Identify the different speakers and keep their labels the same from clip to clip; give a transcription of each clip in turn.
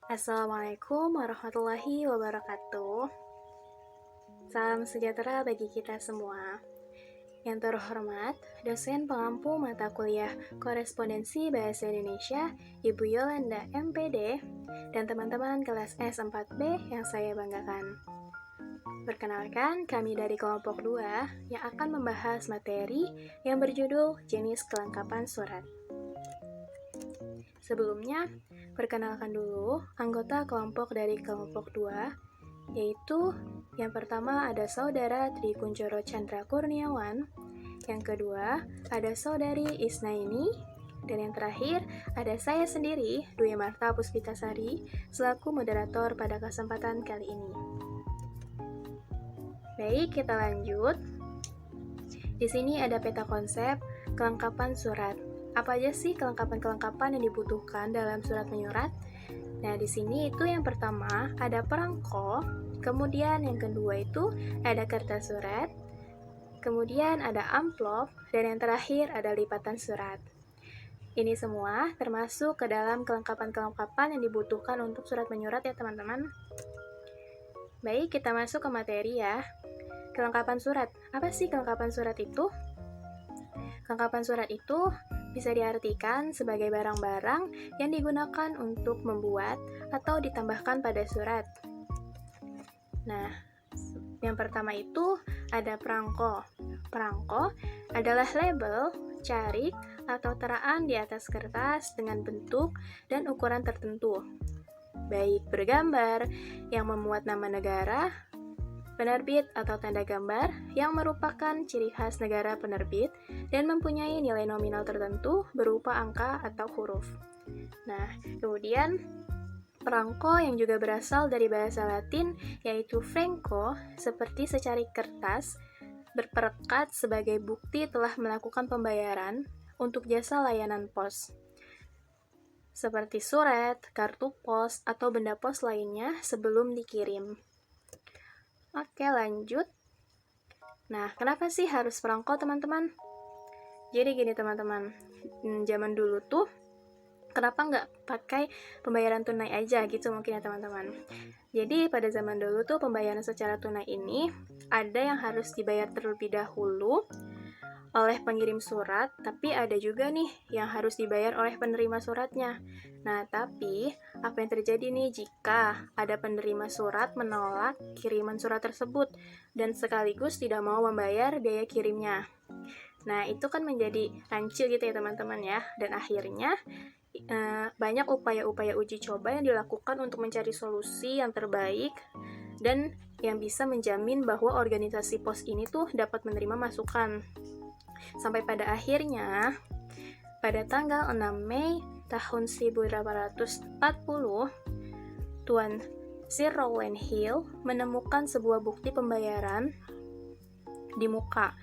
Speaker 1: Assalamualaikum warahmatullahi wabarakatuh. Salam sejahtera bagi kita semua. Yang terhormat, dosen pengampu mata kuliah Korespondensi Bahasa Indonesia, Ibu Yolanda MPD, dan teman-teman kelas S4B yang saya banggakan. Perkenalkan, kami dari kelompok 2 yang akan membahas materi yang berjudul jenis kelengkapan surat. Sebelumnya, perkenalkan dulu anggota kelompok dari kelompok 2, yaitu yang pertama ada Saudara Tri Kuncoro Chandra Kurniawan, yang kedua ada Saudari Isnaini, dan yang terakhir ada saya sendiri, Dwi Marta Puspitasari, selaku moderator pada kesempatan kali ini. Baik, kita lanjut. Di sini ada peta konsep kelengkapan surat. Apa aja sih kelengkapan-kelengkapan yang dibutuhkan dalam surat menyurat? Nah, di sini itu yang pertama ada perangko, kemudian yang kedua itu ada kertas surat, kemudian ada amplop, dan yang terakhir ada lipatan surat. Ini semua termasuk ke dalam kelengkapan-kelengkapan yang dibutuhkan untuk surat menyurat ya teman-teman. Baik, kita masuk ke materi ya. Kelengkapan surat. Apa sih kelengkapan surat itu? Kelengkapan surat itu bisa diartikan sebagai barang-barang yang digunakan untuk membuat atau ditambahkan pada surat. Nah, yang pertama itu ada perangko. Perangko adalah label, carik, atau teraan di atas kertas dengan bentuk dan ukuran tertentu, baik bergambar yang memuat nama negara, penerbit atau tanda gambar yang merupakan ciri khas negara penerbit dan mempunyai nilai nominal tertentu berupa angka atau huruf. Nah, kemudian perangko yang juga berasal dari bahasa Latin yaitu franco, seperti secarik kertas, berperekat sebagai bukti telah melakukan pembayaran untuk jasa layanan pos, seperti surat, kartu pos, atau benda pos lainnya sebelum dikirim. Oke, lanjut. Nah, kenapa sih harus perangko, teman-teman? Jadi gini, teman-teman. Zaman dulu tuh, kenapa nggak pakai pembayaran tunai aja gitu mungkin ya, teman-teman? Jadi, pada zaman dulu tuh, pembayaran secara tunai ini, ada yang harus dibayar terlebih dahulu oleh pengirim surat, tapi ada juga nih yang harus dibayar oleh penerima suratnya. Nah, tapi apa yang terjadi nih jika ada penerima surat menolak kiriman surat tersebut dan sekaligus tidak mau membayar biaya kirimnya? Nah, itu kan menjadi rancu gitu ya teman-teman ya, dan akhirnya banyak upaya-upaya uji coba yang dilakukan untuk mencari solusi yang terbaik dan yang bisa menjamin bahwa organisasi pos ini tuh dapat menerima masukan. Sampai pada akhirnya, pada tanggal 6 Mei tahun 1840, Tuan Sir Rowland Hill menemukan sebuah bukti pembayaran di muka.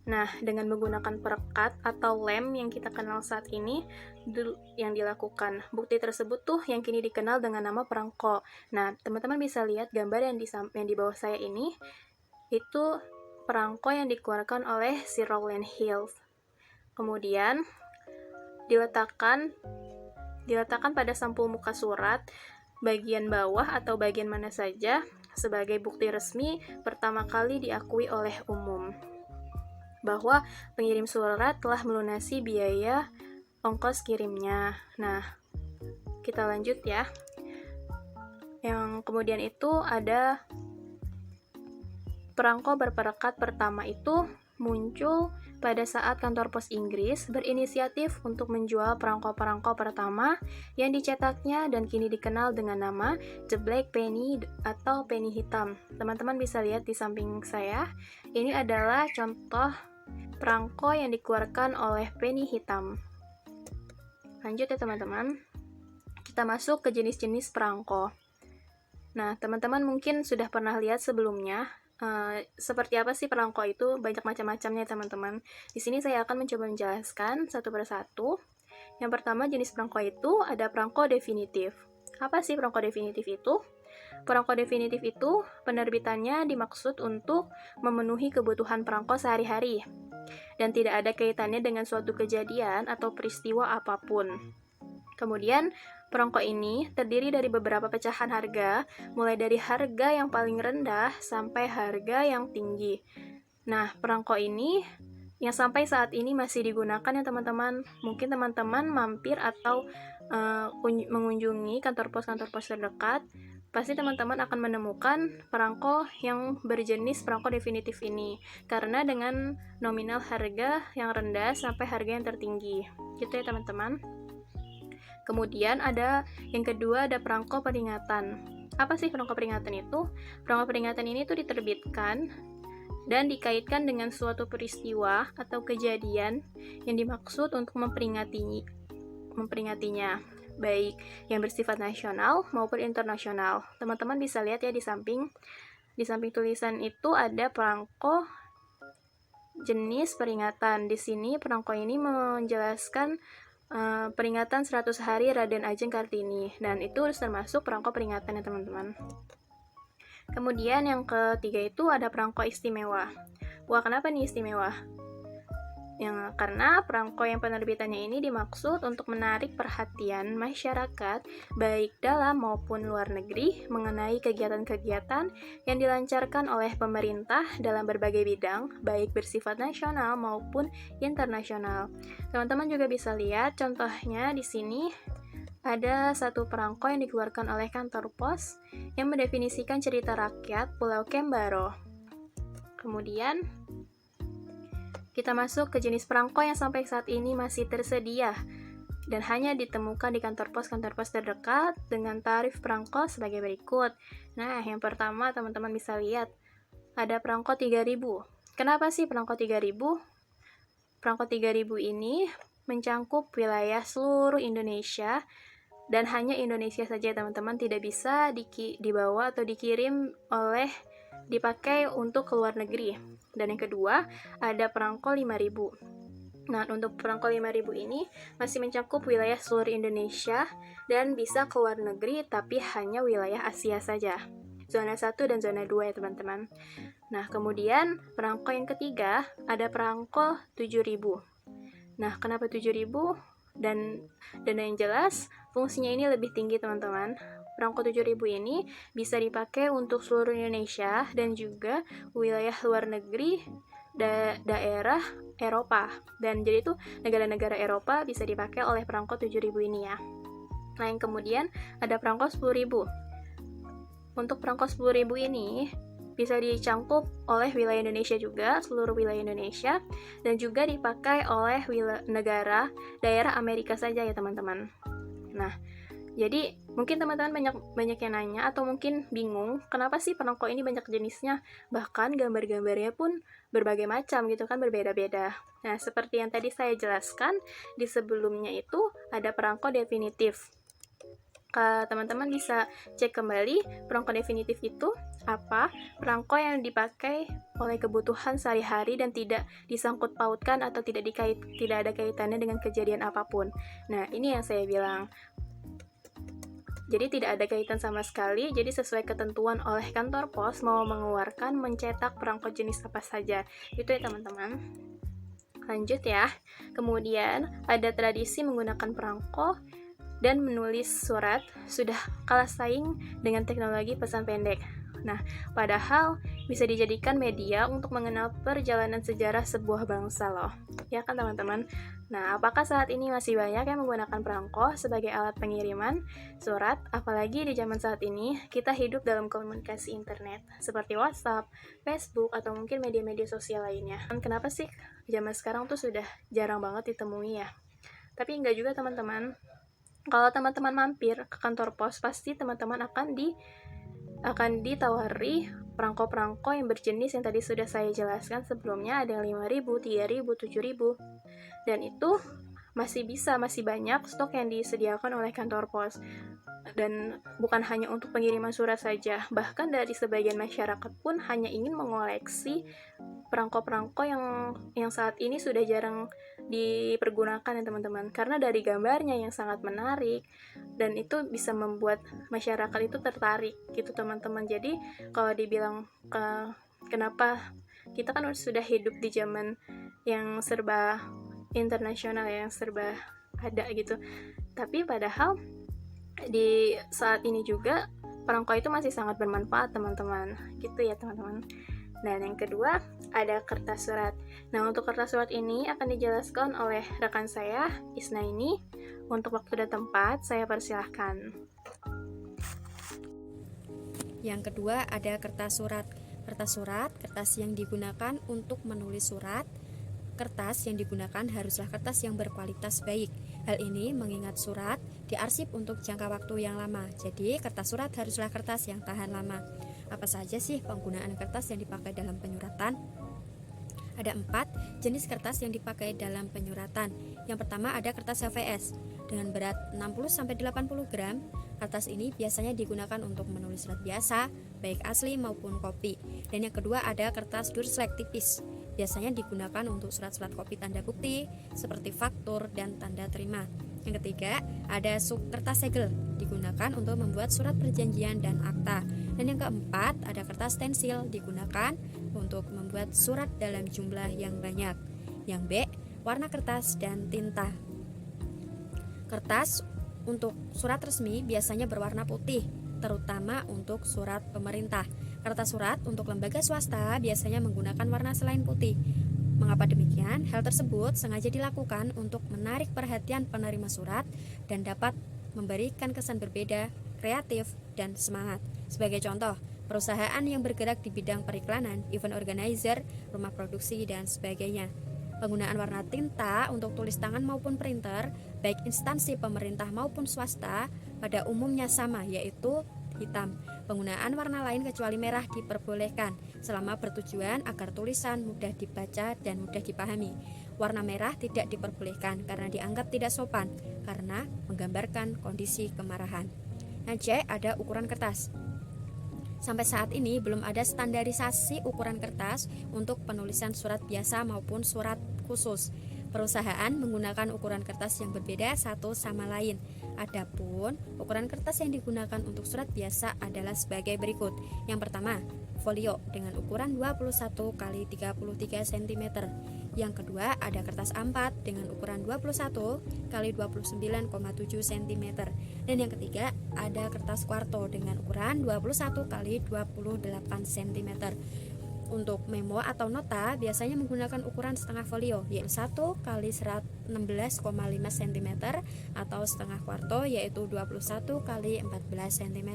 Speaker 1: Nah, dengan menggunakan perekat atau lem yang kita kenal saat ini, yang dilakukan. Bukti tersebut tuh yang kini dikenal dengan nama perangko. Nah, teman-teman bisa lihat gambar yang di bawah saya ini, itu perangko yang dikeluarkan oleh Sir Rowland Hill. Kemudian diletakkan pada sampul muka surat bagian bawah atau bagian mana saja sebagai bukti resmi pertama kali diakui oleh umum bahwa pengirim surat telah melunasi biaya ongkos kirimnya. Nah, kita lanjut ya. Yang kemudian itu ada perangko berperekat pertama itu muncul pada saat kantor pos Inggris berinisiatif untuk menjual perangko-perangko pertama yang dicetaknya dan kini dikenal dengan nama The Black Penny atau penny hitam. Teman-teman bisa lihat di samping saya, ini adalah contoh perangko yang dikeluarkan oleh penny hitam. Lanjut ya teman-teman, kita masuk ke jenis-jenis perangko. Nah, teman-teman mungkin sudah pernah lihat sebelumnya, seperti apa sih perangko itu, banyak macam-macamnya teman-teman. Di sini saya akan mencoba menjelaskan satu persatu. Yang pertama jenis perangko itu ada perangko definitif. Apa sih perangko definitif itu? Perangko definitif itu penerbitannya dimaksud untuk memenuhi kebutuhan perangko sehari-hari dan tidak ada kaitannya dengan suatu kejadian atau peristiwa apapun. Kemudian Perangko ini terdiri dari beberapa pecahan harga, mulai dari harga yang paling rendah sampai harga yang tinggi. Nah, perangko ini yang sampai saat ini masih digunakan ya teman-teman. Mungkin teman-teman mampir atau mengunjungi kantor pos terdekat, pasti teman-teman akan menemukan perangko yang berjenis perangko definitif ini, karena dengan nominal harga yang rendah sampai harga yang tertinggi. Gitu ya teman-teman. Kemudian yang kedua ada perangko peringatan. Apa sih perangko peringatan itu? Perangko peringatan ini tuh diterbitkan dan dikaitkan dengan suatu peristiwa atau kejadian yang dimaksud untuk memperingatinya, baik yang bersifat nasional maupun internasional. Teman-teman bisa lihat ya di samping tulisan itu ada perangko jenis peringatan. Di sini perangko ini menjelaskan peringatan 100 hari Raden Ajeng Kartini, dan itu termasuk perangko peringatan ya teman-teman. Kemudian yang ketiga itu ada perangko istimewa. Wah, kenapa nih istimewa? Karena perangko yang penerbitannya ini dimaksud untuk menarik perhatian masyarakat baik dalam maupun luar negeri mengenai kegiatan-kegiatan yang dilancarkan oleh pemerintah dalam berbagai bidang, baik bersifat nasional maupun internasional. Teman-teman juga bisa lihat contohnya di sini. Ada satu perangko yang dikeluarkan oleh kantor pos yang mendefinisikan cerita rakyat Pulau Kembaro. Kemudian, kita masuk ke jenis perangko yang sampai saat ini masih tersedia dan hanya ditemukan di kantor pos terdekat dengan tarif perangko sebagai berikut. Nah, yang pertama teman-teman bisa lihat, ada perangko 3000. Kenapa sih perangko 3000? Perangko 3000 ini mencangkup wilayah seluruh Indonesia, dan hanya Indonesia saja teman-teman, tidak bisa dibawa atau dipakai untuk ke luar negeri. Dan yang kedua ada perangko 5000. Nah, untuk perangko 5000 ini masih mencakup wilayah seluruh Indonesia dan bisa ke luar negeri, tapi hanya wilayah Asia saja, zona 1 dan zona 2 ya teman-teman. Nah, kemudian perangko yang ketiga ada perangko 7000. Nah, kenapa 7000? Dan yang jelas fungsinya ini lebih tinggi teman-teman. Perangko 7000 ini bisa dipakai untuk seluruh Indonesia dan juga wilayah luar negeri, daerah Eropa. Dan jadi itu negara-negara Eropa bisa dipakai oleh perangko 7000 ini ya. Nah, yang kemudian ada perangko 10000. Untuk perangko 10000 ini bisa dicangkup oleh wilayah Indonesia juga, seluruh wilayah Indonesia, dan juga dipakai oleh daerah Amerika saja ya teman-teman. Nah, jadi mungkin teman-teman banyak yang nanya atau mungkin bingung, kenapa sih perangko ini banyak jenisnya? Bahkan gambar-gambarnya pun berbagai macam gitu kan, berbeda-beda. Nah, seperti yang tadi saya jelaskan di sebelumnya itu ada perangko definitif. Teman-teman bisa cek kembali perangko definitif itu apa, perangko yang dipakai oleh kebutuhan sehari-hari dan tidak disangkut pautkan atau tidak ada kaitannya dengan kejadian apapun. Nah, ini yang saya bilang. Jadi tidak ada kaitan sama sekali, jadi sesuai ketentuan oleh kantor pos mau mencetak perangko jenis apa saja. Itu ya teman-teman. Lanjut ya. Kemudian ada tradisi menggunakan perangko dan menulis surat sudah kalah saing dengan teknologi pesan pendek. Nah, padahal bisa dijadikan media untuk mengenal perjalanan sejarah sebuah bangsa loh. Ya kan teman-teman? Nah, apakah saat ini masih banyak yang menggunakan perangko sebagai alat pengiriman surat? Apalagi di zaman saat ini, kita hidup dalam komunikasi internet, seperti WhatsApp, Facebook, atau mungkin media-media sosial lainnya. Kenapa sih zaman sekarang tuh sudah jarang banget ditemui ya? Tapi enggak juga teman-teman. Kalau teman-teman mampir ke kantor pos, pasti teman-teman akan ditawari perangko-perangko yang berjenis yang tadi sudah saya jelaskan sebelumnya, ada yang 5000, 3000, 7000. Dan itu masih banyak stok yang disediakan oleh kantor pos. Dan bukan hanya untuk pengiriman surat saja, bahkan dari sebagian masyarakat pun hanya ingin mengoleksi perangko-perangko yang saat ini sudah jarang dipergunakan ya teman-teman, karena dari gambarnya yang sangat menarik dan itu bisa membuat masyarakat itu tertarik gitu teman-teman. Jadi kalau dibilang kenapa, kita kan sudah hidup di zaman yang serba internasional, yang serba ada gitu, tapi padahal di saat ini juga perangko itu masih sangat bermanfaat teman-teman, gitu ya teman-teman. Dan yang kedua ada kertas surat. Nah, untuk kertas surat ini akan dijelaskan oleh rekan saya Isna ini. Untuk waktu dan tempat saya persilahkan.
Speaker 2: Yang kedua ada kertas surat. Kertas surat, kertas yang digunakan untuk menulis surat. Kertas yang digunakan haruslah kertas yang berkualitas baik. Hal ini mengingat surat diarsip untuk jangka waktu yang lama. Jadi kertas surat haruslah kertas yang tahan lama. Apa saja sih penggunaan kertas yang dipakai dalam penyuratan? Ada 4 jenis kertas yang dipakai dalam penyuratan. Yang pertama ada kertas HVS dengan berat 60-80 gram. Kertas ini biasanya digunakan untuk menulis surat biasa, baik asli maupun kopi. Dan yang kedua ada kertas Durslek tipis. Biasanya digunakan untuk surat-surat kopi tanda bukti seperti faktur dan tanda terima. Yang ketiga ada kertas segel, digunakan untuk membuat surat perjanjian dan akta. Dan yang keempat ada kertas stensil, digunakan untuk membuat surat dalam jumlah yang banyak. Yang B, warna kertas dan tinta. Kertas untuk surat resmi biasanya berwarna putih, terutama untuk surat pemerintah. Kertas surat untuk lembaga swasta biasanya menggunakan warna selain putih. Mengapa demikian? Hal tersebut sengaja dilakukan untuk menarik perhatian penerima surat dan dapat memberikan kesan berbeda, kreatif, dan semangat. Sebagai contoh, perusahaan yang bergerak di bidang periklanan, event organizer, rumah produksi, dan sebagainya. Penggunaan warna tinta untuk tulis tangan maupun printer, baik instansi pemerintah maupun swasta, pada umumnya sama, yaitu hitam. Penggunaan warna lain kecuali merah diperbolehkan selama bertujuan agar tulisan mudah dibaca dan mudah dipahami. Warna merah tidak diperbolehkan karena dianggap tidak sopan karena menggambarkan kondisi kemarahan. Nah, C, ada ukuran kertas. Sampai saat ini belum ada standarisasi ukuran kertas untuk penulisan surat biasa maupun surat khusus. Perusahaan menggunakan ukuran kertas yang berbeda satu sama lain. Adapun ukuran kertas yang digunakan untuk surat biasa adalah sebagai berikut. Yang pertama, folio dengan ukuran 21 x 33 cm. Yang kedua, ada kertas A4 dengan ukuran 21 x 29,7 cm. Dan yang ketiga, ada kertas kuarto dengan ukuran 21 x 28 cm. Untuk memo atau nota biasanya menggunakan ukuran setengah folio, yaitu 1 x 16,5 cm, atau setengah kuarto, yaitu 21 x 14 cm.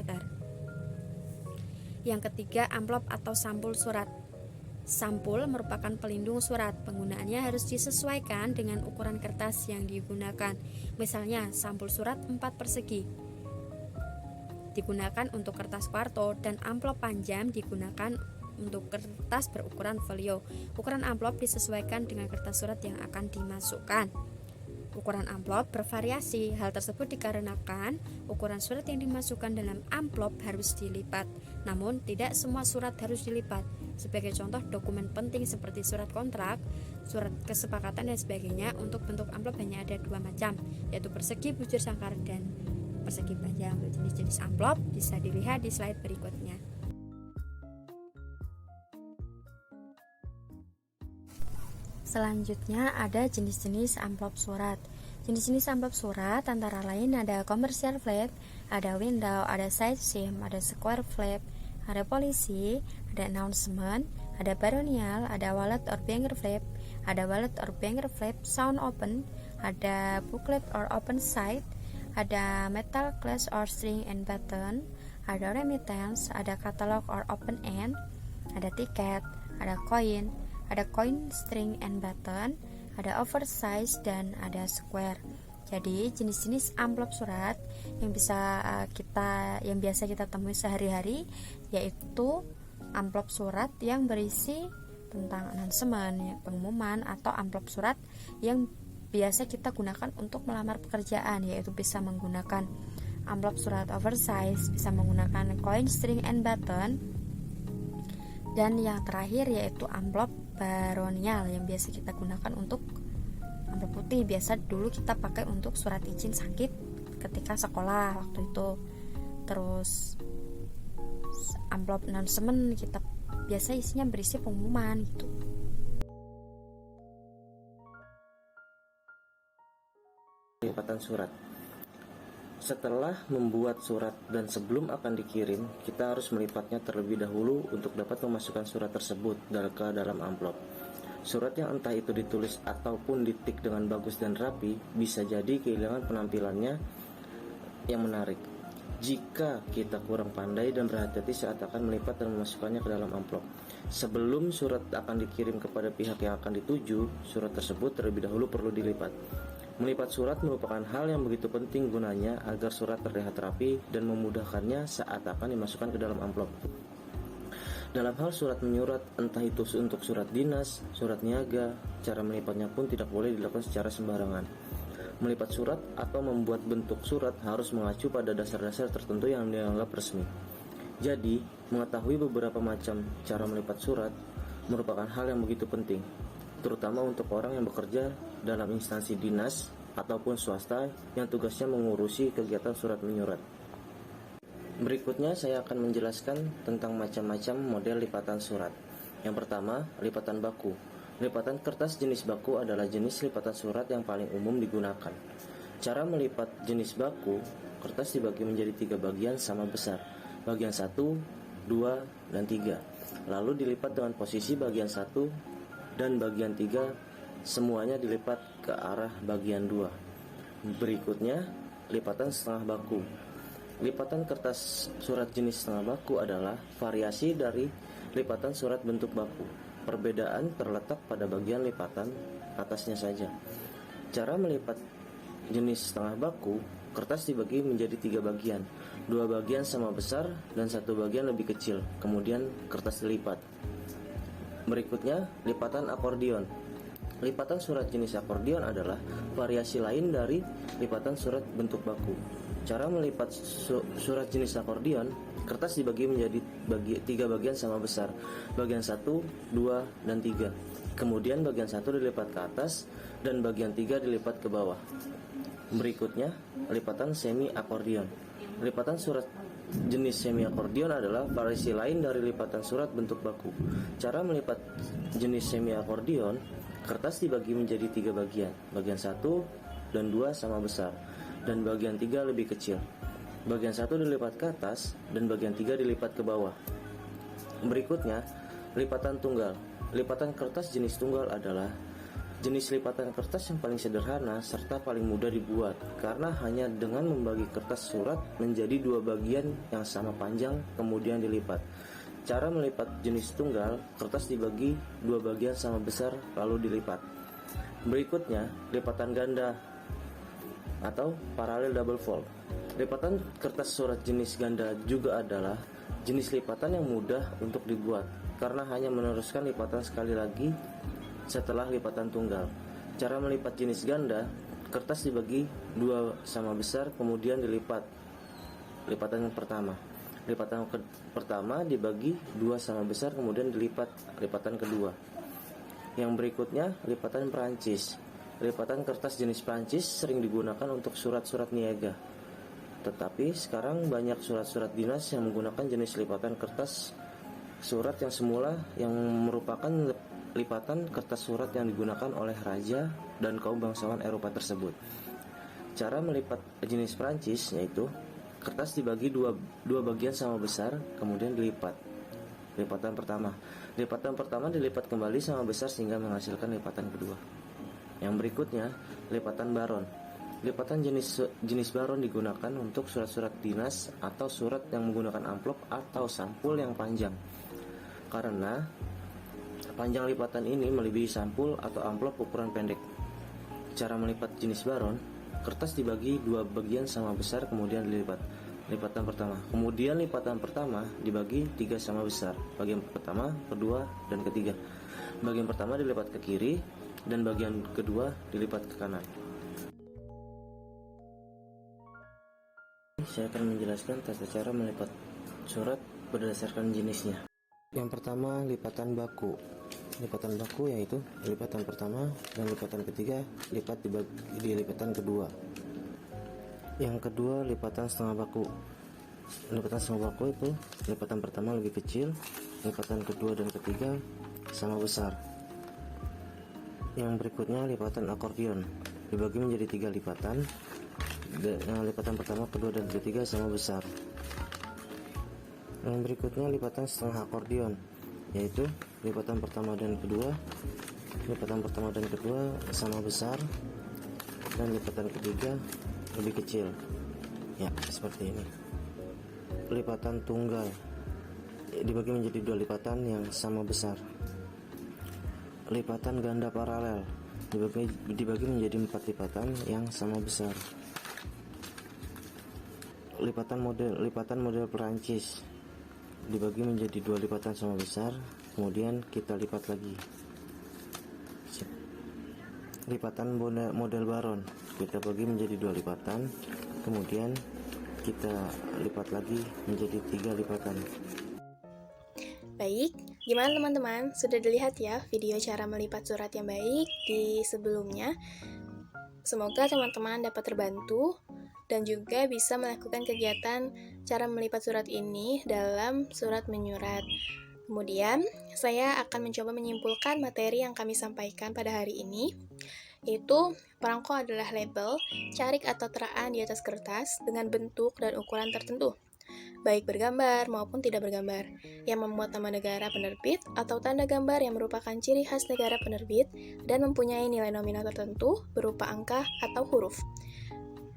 Speaker 2: Yang ketiga, amplop atau sampul surat. Sampul merupakan pelindung surat. Penggunaannya harus disesuaikan dengan ukuran kertas yang digunakan. Misalnya, sampul surat 4 persegi digunakan untuk kertas kuarto dan amplop panjang digunakan untuk kertas berukuran folio. Ukuran amplop disesuaikan dengan kertas surat yang akan dimasukkan. Ukuran amplop bervariasi. Hal tersebut dikarenakan ukuran surat yang dimasukkan dalam amplop harus dilipat. Namun tidak semua surat harus dilipat. Sebagai contoh, dokumen penting seperti surat kontrak, surat kesepakatan dan sebagainya. Untuk bentuk amplop hanya ada 2 macam, yaitu persegi, bujur, sangkar, dan persegi panjang. Jenis-jenis amplop bisa dilihat di slide berikutnya. Selanjutnya ada jenis-jenis amplop surat. Jenis-jenis amplop surat antara lain ada commercial flap, ada window, ada side seam, ada square flap, ada polisi, ada announcement, ada baronial, ada wallet or banner flap, ada wallet or banner flap sound open, ada booklet or open side, ada metal class or string and button, ada remittance, ada catalog or open end, ada tiket, ada coin, ada coin, string, and button, ada oversize, dan ada square. Jadi jenis-jenis amplop surat yang biasa kita temui sehari-hari yaitu amplop surat yang berisi tentang announcement, pengumuman, atau amplop surat yang biasa kita gunakan untuk melamar pekerjaan, yaitu bisa menggunakan amplop surat oversize, bisa menggunakan coin, string, and button. Dan yang terakhir yaitu amplop baronial yang biasa kita gunakan untuk amplop putih. Biasa dulu kita pakai untuk surat izin sakit ketika sekolah waktu itu. Terus amplop announcement kita biasa isinya berisi pengumuman gitu.
Speaker 3: Lipatan surat. Setelah membuat surat dan sebelum akan dikirim, kita harus melipatnya terlebih dahulu untuk dapat memasukkan surat tersebut ke dalam amplop. Surat yang entah itu ditulis ataupun ditik dengan bagus dan rapi bisa jadi kehilangan penampilannya yang menarik jika kita kurang pandai dan berhati-hati saat akan melipat dan memasukkannya ke dalam amplop. Sebelum surat akan dikirim kepada pihak yang akan dituju, surat tersebut terlebih dahulu perlu dilipat. Melipat surat merupakan hal yang begitu penting gunanya agar surat terlihat rapi dan memudahkannya saat akan dimasukkan ke dalam amplop. Dalam hal surat menyurat, entah itu untuk surat dinas, surat niaga, cara melipatnya pun tidak boleh dilakukan secara sembarangan. Melipat surat atau membuat bentuk surat harus mengacu pada dasar-dasar tertentu yang dianggap resmi. Jadi, mengetahui beberapa macam cara melipat surat merupakan hal yang begitu penting, terutama untuk orang yang bekerja dalam instansi dinas ataupun swasta yang tugasnya mengurusi kegiatan surat menyurat. Berikutnya saya akan menjelaskan tentang macam-macam model lipatan surat. Yang pertama, lipatan baku. Lipatan kertas jenis baku adalah jenis lipatan surat yang paling umum digunakan. Cara melipat jenis baku, kertas dibagi menjadi 3 bagian sama besar. Bagian 1, 2, dan 3. Lalu dilipat dengan posisi bagian 1 dan bagian 3 semuanya dilipat ke arah bagian 2. Berikutnya, lipatan setengah baku. Lipatan kertas surat jenis setengah baku adalah variasi dari lipatan surat bentuk baku. Perbedaan terletak pada bagian lipatan atasnya saja. Cara melipat jenis setengah baku, kertas dibagi menjadi 3 bagian. 2 bagian sama besar dan 1 bagian lebih kecil. Kemudian kertas dilipat. Berikutnya, lipatan akordion. Lipatan surat jenis akordion adalah variasi lain dari lipatan surat bentuk baku. Cara melipat surat jenis akordion, kertas dibagi menjadi 3 bagian sama besar. Bagian 1, 2, dan 3. Kemudian bagian 1 dilipat ke atas dan bagian 3 dilipat ke bawah. Berikutnya, lipatan semi akordion. Lipatan surat jenis semi akordion adalah variasi lain dari lipatan surat bentuk baku. Cara melipat jenis semi akordion, kertas dibagi menjadi 3 bagian. Bagian 1 dan 2 sama besar, dan bagian 3 lebih kecil. Bagian 1 dilipat ke atas dan bagian 3 dilipat ke bawah. Berikutnya, lipatan tunggal. Lipatan kertas jenis tunggal adalah jenis lipatan kertas yang paling sederhana serta paling mudah dibuat, karena hanya dengan membagi kertas surat menjadi 2 bagian yang sama panjang kemudian dilipat. Cara melipat jenis tunggal, kertas dibagi 2 bagian sama besar lalu dilipat. Berikutnya, lipatan ganda atau parallel double fold. Lipatan kertas surat jenis ganda juga adalah jenis lipatan yang mudah untuk dibuat, karena hanya meneruskan lipatan sekali lagi setelah lipatan tunggal. Cara melipat jenis ganda, kertas dibagi 2 sama besar kemudian dilipat. Lipatan yang pertama. Lipatan pertama dibagi 2 sama besar kemudian dilipat lipatan kedua. Yang berikutnya, lipatan Perancis. Lipatan kertas jenis Perancis sering digunakan untuk surat-surat niaga. Tetapi sekarang banyak surat-surat dinas yang menggunakan jenis lipatan kertas surat yang semula yang merupakan lipatan kertas surat yang digunakan oleh raja dan kaum bangsawan Eropa tersebut. Cara melipat jenis Perancis yaitu kertas dibagi dua bagian sama besar kemudian dilipat. Lipatan pertama. Lipatan pertama dilipat kembali sama besar sehingga menghasilkan lipatan kedua. Yang berikutnya, lipatan baron. Lipatan jenis baron digunakan untuk surat-surat dinas atau surat yang menggunakan amplop atau sampul yang panjang. Karena panjang lipatan ini melebihi sampul atau amplop ukuran pendek. Cara melipat jenis baron, kertas dibagi 2 bagian sama besar kemudian dilipat. Lipatan pertama. Kemudian lipatan pertama dibagi 3 sama besar. Bagian pertama, kedua, dan ketiga. Bagian pertama dilipat ke kiri dan bagian kedua dilipat ke kanan. Saya akan menjelaskan tata cara melipat surat berdasarkan jenisnya. Yang pertama, lipatan baku. Lipatan baku yaitu lipatan pertama dan lipatan ketiga lipat di lipatan kedua. Yang kedua, lipatan setengah baku. Lipatan setengah baku itu lipatan pertama lebih kecil, lipatan kedua dan ketiga sama besar. Yang berikutnya, lipatan akordion. Dibagi menjadi 3 lipatan. lipatan pertama, kedua, dan ketiga sama besar. Yang berikutnya lipatan setengah akordion, yaitu lipatan pertama dan kedua sama besar, dan lipatan ketiga lebih kecil. Ya, seperti ini. Lipatan tunggal dibagi menjadi dua lipatan yang sama besar. Lipatan ganda paralel dibagi menjadi 4 lipatan yang sama besar. Lipatan model Perancis dibagi menjadi 2 lipatan sama besar, kemudian kita lipat lagi. Lipatan model Baron kita bagi menjadi 2 lipatan, kemudian kita lipat lagi menjadi 3 lipatan.
Speaker 1: Baik, gimana teman-teman? Sudah dilihat ya video cara melipat surat yang baik di sebelumnya? Semoga teman-teman dapat terbantu dan juga bisa melakukan kegiatan cara melipat surat ini dalam surat menyurat. Kemudian, saya akan mencoba menyimpulkan materi yang kami sampaikan pada hari ini, yaitu perangko adalah label, carik atau teraan di atas kertas dengan bentuk dan ukuran tertentu, baik bergambar maupun tidak bergambar, yang memuat nama negara penerbit atau tanda gambar yang merupakan ciri khas negara penerbit dan mempunyai nilai nominal tertentu berupa angka atau huruf.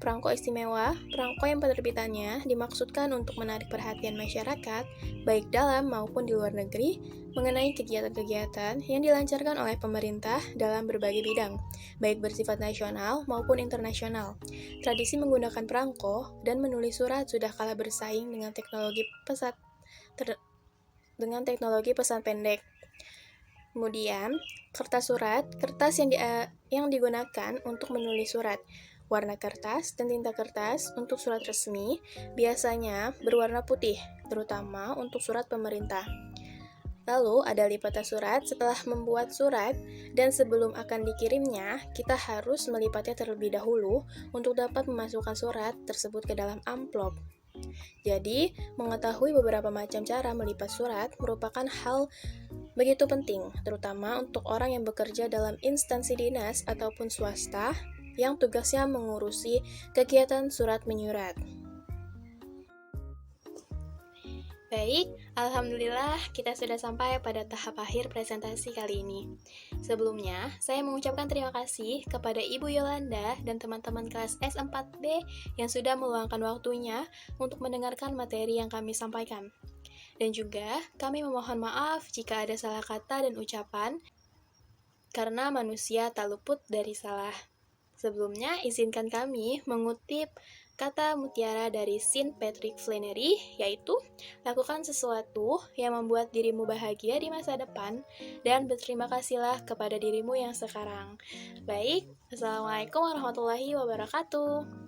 Speaker 1: Perangko istimewa, perangko yang penerbitannya dimaksudkan untuk menarik perhatian masyarakat, baik dalam maupun di luar negeri, mengenai kegiatan-kegiatan yang dilancarkan oleh pemerintah dalam berbagai bidang, baik bersifat nasional maupun internasional. Tradisi menggunakan perangko dan menulis surat sudah kalah bersaing dengan teknologi pesan pendek. Kemudian, kertas surat, kertas yang digunakan untuk menulis surat. Warna kertas dan tinta kertas untuk surat resmi biasanya berwarna putih, terutama untuk surat pemerintah. Lalu ada lipatan surat. Setelah membuat surat dan sebelum akan dikirimnya, kita harus melipatnya terlebih dahulu untuk dapat memasukkan surat tersebut ke dalam amplop. Jadi, mengetahui beberapa macam cara melipat surat merupakan hal begitu penting, terutama untuk orang yang bekerja dalam instansi dinas ataupun swasta yang tugasnya mengurusi kegiatan surat menyurat. Baik, alhamdulillah kita sudah sampai pada tahap akhir presentasi kali ini. Sebelumnya, saya mengucapkan terima kasih kepada Ibu Yolanda dan teman-teman kelas S4B yang sudah meluangkan waktunya untuk mendengarkan materi yang kami sampaikan. Dan juga, kami memohon maaf jika ada salah kata dan ucapan, karena manusia tak luput dari salah. Sebelumnya, izinkan kami mengutip kata mutiara dari Saint Patrick Flannery, yaitu, lakukan sesuatu yang membuat dirimu bahagia di masa depan, dan berterima kasihlah kepada dirimu yang sekarang. Baik, Assalamualaikum warahmatullahi wabarakatuh.